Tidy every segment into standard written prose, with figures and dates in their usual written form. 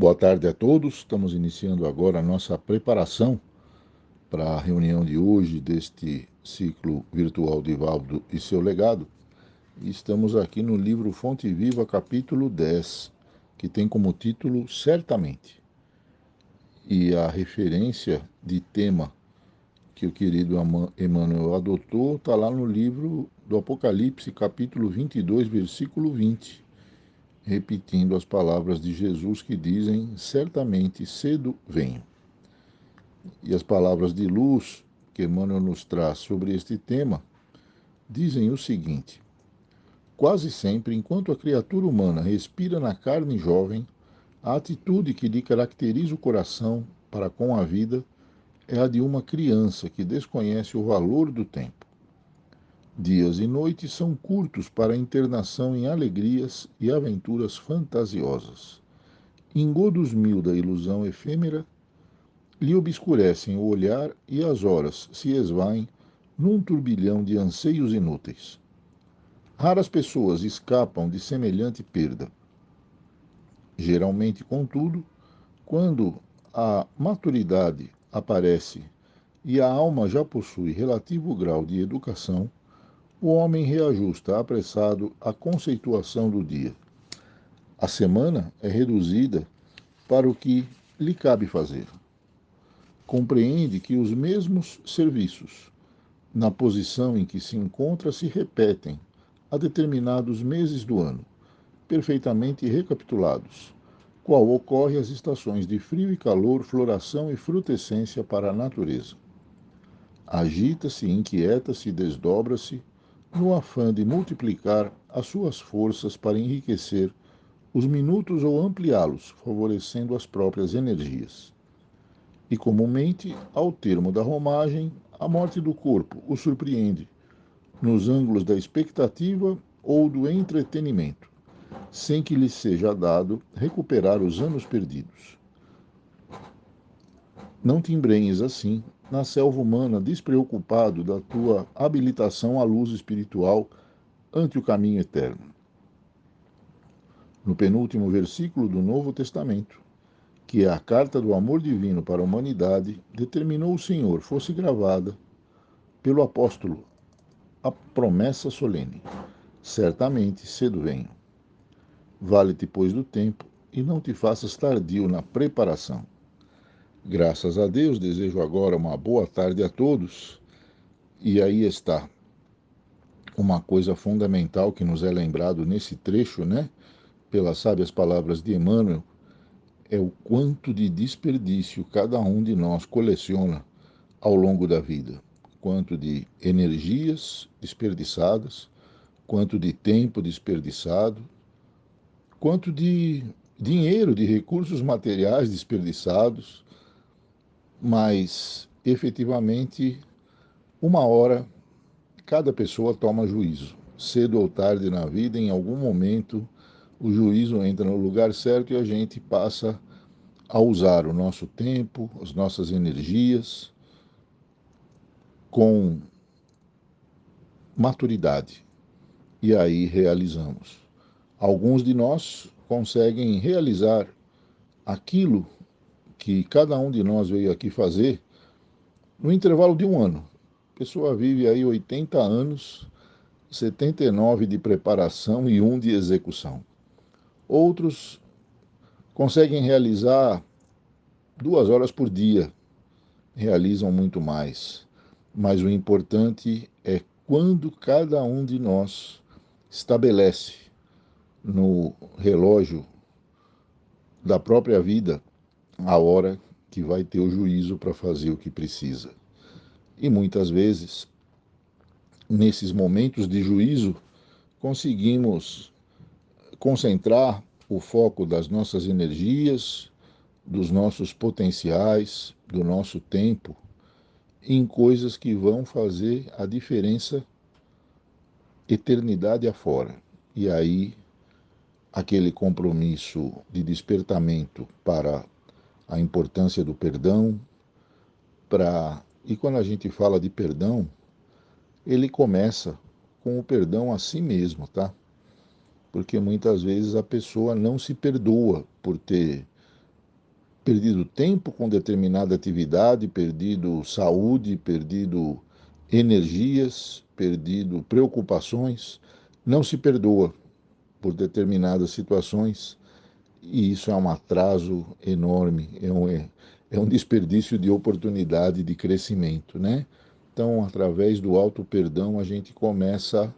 Boa tarde a todos. Estamos iniciando agora a nossa preparação para a reunião de hoje deste ciclo virtual de Valdo e seu legado. E estamos aqui no livro Fonte Viva, capítulo 10, que tem como título Certamente. E a referência de tema que o querido Emmanuel adotou está lá no livro do Apocalipse, capítulo 22, versículo 20, repetindo as palavras de Jesus que dizem: certamente cedo venho. E as palavras de luz que Emmanuel nos traz sobre este tema dizem o seguinte: quase sempre, enquanto a criatura humana respira na carne jovem, a atitude que lhe caracteriza o coração para com a vida é a de uma criança que desconhece o valor do tempo. Dias e noites são curtos para a internação em alegrias e aventuras fantasiosas. Engodos mil da ilusão efêmera lhe obscurecem o olhar e as horas se esvaem num turbilhão de anseios inúteis. Raras pessoas escapam de semelhante perda. Geralmente, contudo, quando a maturidade aparece e a alma já possui relativo grau de educação, o homem reajusta apressado a conceituação do dia. A semana é reduzida para o que lhe cabe fazer. Compreende que os mesmos serviços, na posição em que se encontra, se repetem a determinados meses do ano, perfeitamente recapitulados, qual ocorre às estações de frio e calor, floração e frutescência para a natureza. Agita-se, inquieta-se e desdobra-se no afã de multiplicar as suas forças para enriquecer os minutos ou ampliá-los, favorecendo as próprias energias. E comumente, ao termo da romagem, a morte do corpo o surpreende nos ângulos da expectativa ou do entretenimento, sem que lhe seja dado recuperar os anos perdidos. Não te embrenhes assim na selva humana, despreocupado da tua habilitação à luz espiritual ante o caminho eterno. No penúltimo versículo do Novo Testamento, que é a carta do amor divino para a humanidade, determinou o Senhor fosse gravada pelo apóstolo a promessa solene: certamente cedo venho. Vale-te, pois, do tempo e não te faças tardio na preparação. Graças a Deus, desejo agora uma boa tarde a todos. E aí está uma coisa fundamental que nos é lembrado nesse trecho, né? Pelas sábias palavras de Emmanuel, é o quanto de desperdício cada um de nós coleciona ao longo da vida. Quanto de energias desperdiçadas, quanto de tempo desperdiçado, quanto de dinheiro, de recursos materiais desperdiçados, mas efetivamente, uma hora cada pessoa toma juízo. Cedo ou tarde na vida, em algum momento, o juízo entra no lugar certo e a gente passa a usar o nosso tempo, as nossas energias com maturidade. E aí realizamos. Alguns de nós conseguem realizar aquilo que cada um de nós veio aqui fazer no intervalo de um ano. A pessoa vive aí 80 anos, 79 de preparação e 1 de execução. Outros conseguem realizar 2 horas por dia, realizam muito mais. Mas o importante é quando cada um de nós estabelece no relógio da própria vida a hora que vai ter o juízo para fazer o que precisa. E muitas vezes, nesses momentos de juízo, conseguimos concentrar o foco das nossas energias, dos nossos potenciais, do nosso tempo, em coisas que vão fazer a diferença eternidade afora. E aí, aquele compromisso de despertamento para a importância do perdão, e quando a gente fala de perdão, ele começa com o perdão a si mesmo, tá? Porque muitas vezes a pessoa não se perdoa por ter perdido tempo com determinada atividade, perdido saúde, perdido energias, perdido preocupações, não se perdoa por determinadas situações e isso é um atraso enorme, é um desperdício de oportunidade de crescimento, né? Então, através do auto-perdão, a gente começa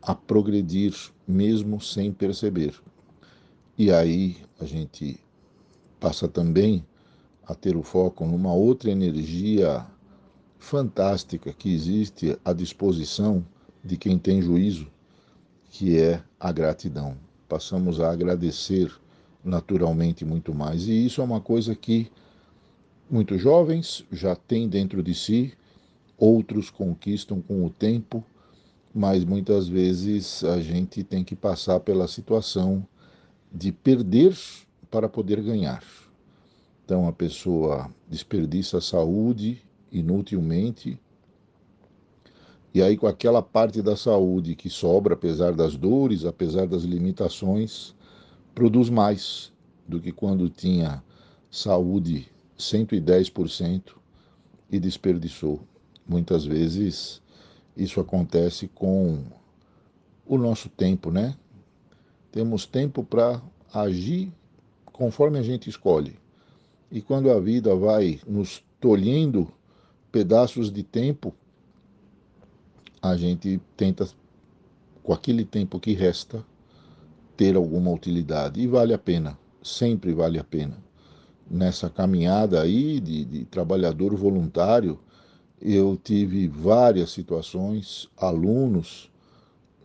a progredir mesmo sem perceber. E aí a gente passa também a ter o foco numa outra energia fantástica que existe à disposição de quem tem juízo, que é a gratidão. Passamos a agradecer naturalmente muito mais. E isso é uma coisa que muitos jovens já têm dentro de si, outros conquistam com o tempo, mas muitas vezes a gente tem que passar pela situação de perder para poder ganhar. Então a pessoa desperdiça a saúde inutilmente, e aí com aquela parte da saúde que sobra, apesar das dores, apesar das limitações, produz mais do que quando tinha saúde 110% e desperdiçou. Muitas vezes isso acontece com o nosso tempo, né? Temos tempo para agir conforme a gente escolhe. E quando a vida vai nos tolhendo pedaços de tempo, a gente tenta, com aquele tempo que resta, ter alguma utilidade. E vale a pena, sempre vale a pena. Nessa caminhada aí de trabalhador voluntário, eu tive várias situações, alunos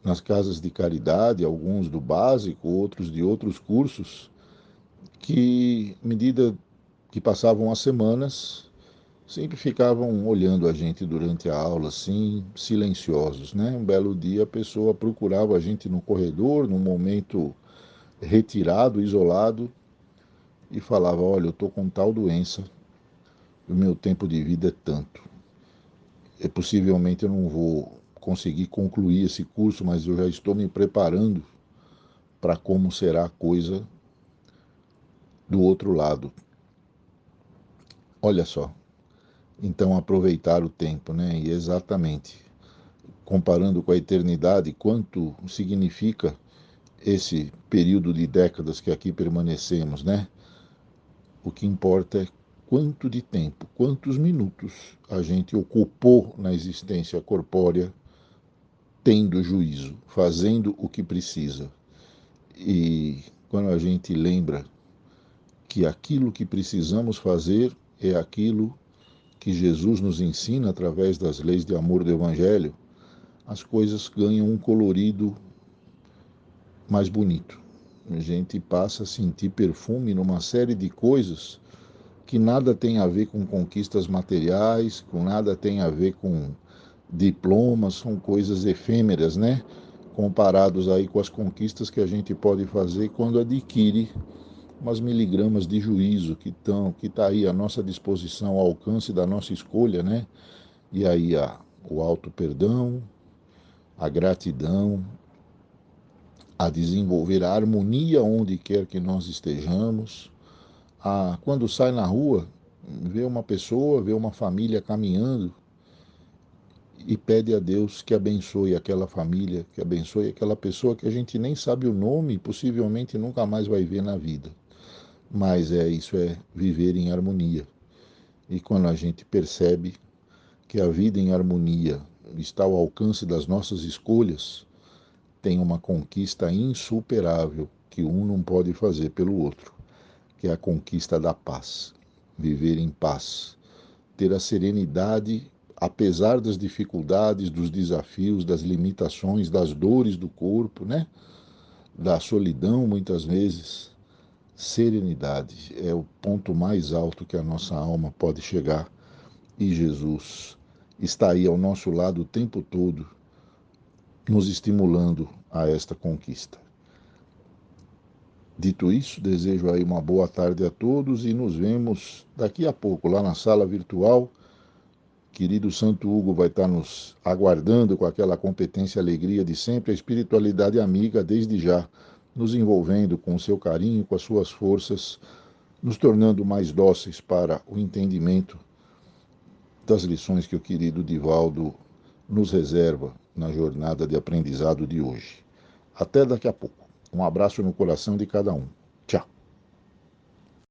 nas casas de caridade, alguns do básico, outros de outros cursos, que, à medida que passavam as semanas, sempre ficavam olhando a gente durante a aula, assim, silenciosos, né? Um belo dia a pessoa procurava a gente no corredor, num momento retirado, isolado, e falava: olha, eu estou com tal doença, o meu tempo de vida é tanto. Possivelmente eu não vou conseguir concluir esse curso, mas eu já estou me preparando para como será a coisa do outro lado. Olha só, então aproveitar o tempo, né? E exatamente, comparando com a eternidade, quanto significa esse período de décadas que aqui permanecemos, né? O que importa é quanto de tempo, quantos minutos a gente ocupou na existência corpórea tendo juízo, fazendo o que precisa. E quando a gente lembra que aquilo que precisamos fazer é aquilo que Jesus nos ensina através das leis de amor do Evangelho, as coisas ganham um colorido mais bonito. A gente passa a sentir perfume numa série de coisas que nada tem a ver com conquistas materiais, com nada tem a ver com diplomas, são coisas efêmeras, né? Comparados aí com as conquistas que a gente pode fazer quando adquire umas miligramas de juízo que está aí à nossa disposição, ao alcance da nossa escolha, né? E aí o auto perdão, a gratidão, a desenvolver a harmonia onde quer que nós estejamos, quando sai na rua, vê uma pessoa, vê uma família caminhando e pede a Deus que abençoe aquela família, que abençoe aquela pessoa que a gente nem sabe o nome e possivelmente nunca mais vai ver na vida. Mas isso é viver em harmonia. E quando a gente percebe que a vida em harmonia está ao alcance das nossas escolhas, tem uma conquista insuperável que um não pode fazer pelo outro, que é a conquista da paz. Viver em paz, ter a serenidade, apesar das dificuldades, dos desafios, das limitações, das dores do corpo, né? Da solidão, muitas vezes. Serenidade é o ponto mais alto que a nossa alma pode chegar. E Jesus está aí ao nosso lado o tempo todo, nos estimulando a esta conquista. Dito isso, desejo aí uma boa tarde a todos e nos vemos daqui a pouco lá na sala virtual. Querido Santo Hugo vai estar nos aguardando com aquela competência e alegria de sempre, a espiritualidade amiga desde já, nos envolvendo com o seu carinho, com as suas forças, nos tornando mais dóceis para o entendimento das lições que o querido Divaldo nos reserva na jornada de aprendizado de hoje. Até daqui a pouco. Um abraço no coração de cada um.